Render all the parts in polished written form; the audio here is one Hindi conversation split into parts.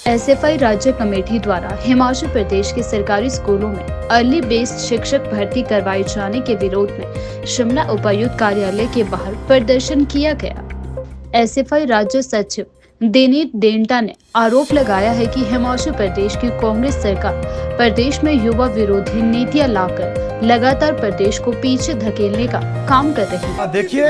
एसएफआई राज्य कमेटी द्वारा हिमाचल प्रदेश के सरकारी स्कूलों में अर्ली बेस्ड शिक्षक भर्ती करवाए जाने के विरोध में शिमला उपायुक्त कार्यालय के बाहर प्रदर्शन किया गया। एसएफआई राज्य सचिव दिनेश डेंटा ने आरोप लगाया है कि हिमाचल प्रदेश की कांग्रेस सरकार प्रदेश में युवा विरोधी नीतियां लाकर लगातार प्रदेश को पीछे धकेलने का काम कर रही है। देखिए,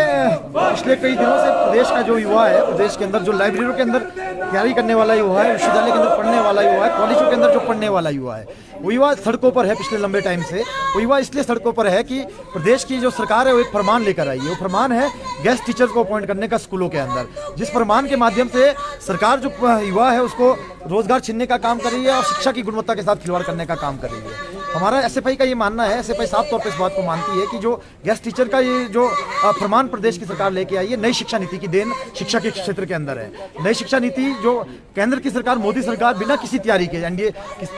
पिछले कई दिनों से प्रदेश का जो युवा है, प्रदेश के अंदर जो लाइब्रेरियों के अंदर तैयारी करने वाला युवा है, विश्वविद्यालय के अंदर पढ़ने वाला युवा है, कॉलेजों के अंदर जो पढ़ने वाला युवा है, वो युवा सड़कों पर है। पिछले लंबे टाइम से वो युवा इसलिए सड़कों पर है कि प्रदेश की जो सरकार है वो एक फरमान लेकर आई है। वो फरमान है गेस्ट टीचर्स को अपॉइंट करने का स्कूलों के अंदर, जिस फरमान के माध्यम से सरकार जो युवा है उसको रोजगार छीनने का काम कर रही है और शिक्षा की गुणवत्ता के साथ खिलवाड़ करने का काम कर रही है। हमारा एसएफआई का ये मानना है, एसएफआई साफ तौर पे इस बात को मानती है कि जो गेस्ट टीचर का ये जो फरमान प्रदेश की सरकार लेके आई है, नई शिक्षा नीति की देन शिक्षा के क्षेत्र के अंदर है। नई शिक्षा नीति जो केंद्र की सरकार, मोदी सरकार बिना किसी तैयारी के, एनडीए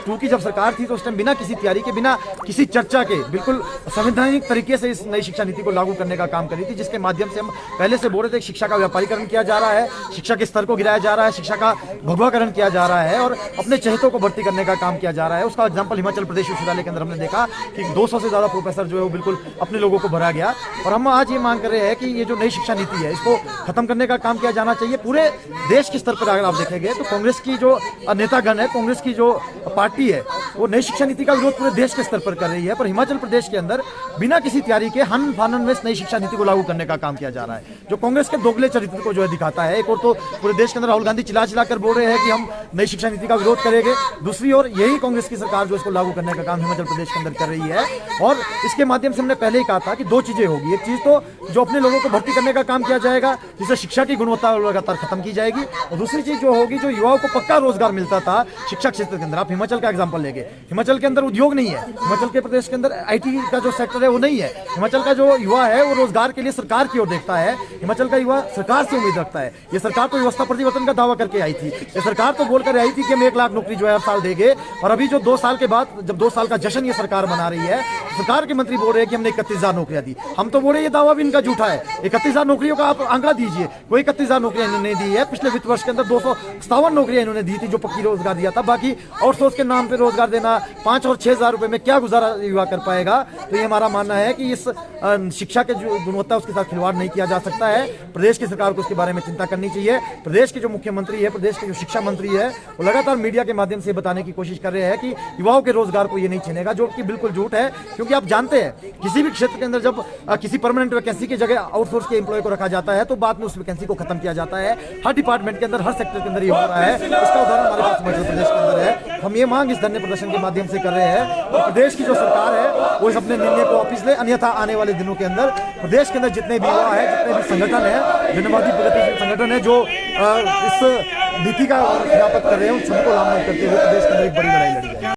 2 की जब सरकार थी तो उस टाइम बिना किसी तैयारी के, बिना किसी चर्चा के, बिल्कुल संवैधानिक तरीके से इस नई शिक्षा नीति को लागू करने का काम करी थी, जिसके माध्यम से हम पहले से बोल रहे थे कि शिक्षा का व्यापारीकरण किया जा रहा है, शिक्षा के स्तर को गिराया जा रहा है, शिक्षा का भगवाकरण किया जा रहा है और अपने चहेतों को भर्ती करने का काम किया जा रहा है। उसका एग्जाम्पल हिमाचल प्रदेश विश्वविद्यालय के अंदर हमने देखा कि 200 से ज्यादा प्रोफेसर जो है वो बिल्कुल अपने लोगों को भरा गया। और हम आज ये मांग कर रहे हैं कि ये जो नई शिक्षा नीति है इसको खत्म करने का काम किया जाना चाहिए। पूरे देश के स्तर पर अगर आप देखेंगे तो कांग्रेस की जो नेतागण है, कांग्रेस की जो पार्टी है, वो नई शिक्षा नीति का विरोध पूरे देश के स्तर पर कर रही है, पर हिमाचल प्रदेश के अंदर बिना किसी तैयारी के हन फानन में नई शिक्षा नीति को लागू करने का काम किया जा रहा है, जो कांग्रेस के दोगले चरित्र को जो है दिखाता है। एक और तो पूरे देश के अंदर राहुल गांधी चिल्ला चिल्ला कर बोल रहे हैं कि हम नई शिक्षा नीति का विरोध करेंगे, दूसरी ओर यही कांग्रेस की सरकार जो इसको लागू करने का काम हिमाचल प्रदेश के अंदर कर रही है। और इसके माध्यम से हमने पहले ही कहा था कि 2 चीजें होगी। एक चीज तो जो अपने लोगों को भर्ती करने का काम किया जाएगा, जिससे शिक्षा की गुणवत्ता लगातार खत्म की जाएगी, और दूसरी चीज जो होगी, जो युवाओं को पक्का रोजगार मिलता था शिक्षा क्षेत्र के अंदर। आप हिमाचल का एग्जांपल लेंगे, हिमाचल के अंदर उद्योग नहीं है, हिमाचल के प्रदेश के अंदर आईटी का जो सेक्टर है वो नहीं है। हिमाचल का जो युवा है वो रोजगार के लिए सरकार की ओर देखता है, हिमाचल का युवा सरकार से उम्मीद रखता है। ये सरकार तो व्यवस्था परिवर्तन का दावा करके आई थी, ये सरकार तो बोलकर आई थी कि हम 1 लाख नौकरी जो है हर साल देंगे, और अभी जो 2 साल के बाद, जब 2 साल का जश्न ये सरकार मना रही है, सरकार के मंत्री बोल रहे हैं कि हमने 31,000 नौकरियां दी। हम तो बोल रहे हैं ये दावा भी इनका झूठा है। 31,000 नौकरियों का आप आंकड़ा दीजिए, कोई 31,000 नौकरियां इन्होंने दी है। पिछले वित्त वर्ष के अंदर 257 नौकरियां इन्होंने दी थी जो पक्की रोजगार दिया था। बाकी आउटसोर्स के नाम पे रोजगार देना, 5 और 6 हजार रुपए में क्या गुजारा युवा कर पाएगा। तो ये हमारा मानना है कि इस शिक्षा के जो गुणवत्ता उसके साथ खिलवाड़ नहीं किया जा सकता है। प्रदेश की सरकार को इसके बारे में चिंता करनी चाहिए। प्रदेश के जो मुख्यमंत्री है, प्रदेश के जो शिक्षा मंत्री है, वो लगातार मीडिया के माध्यम से बताने की कोशिश कर रहे हैं कि युवाओं के रोजगार को ये नहीं छीनेगा, जो कि बिल्कुल झूठ है। क्योंकि आप जानते हैं किसी भी क्षेत्र के अंदर जब किसी परमानेंट वैकेंसी की जगह आउटसोर्स के एम्प्लॉय को रखा जाता है तो बाद में उस वैकेंसी को खत्म किया जाता है। हर डिपार्टमेंट के अंदर, हर सेक्टर के अंदर ये हो रहा है। इसका उदाहरण हमारे पास हिमाचल प्रदेश के अंदर है। हम ये मांग इस धरने प्रदर्शन के माध्यम से कर रहे हैं कि प्रदेश की जो सरकार है वो इस अपने निर्णय को वापस ले, अन्यथा आने वाले दिनों के अंदर प्रदेश के अंदर जितने भी युवा है, जितने भी संगठन है, जनवादी प्रगतिशील संगठन है जो इस नीति का खिलाफत कर रहे हैं, उन सबको लामबंद करते हुए प्रदेश के अंदर एक बड़ी लड़ाई लड़ी है।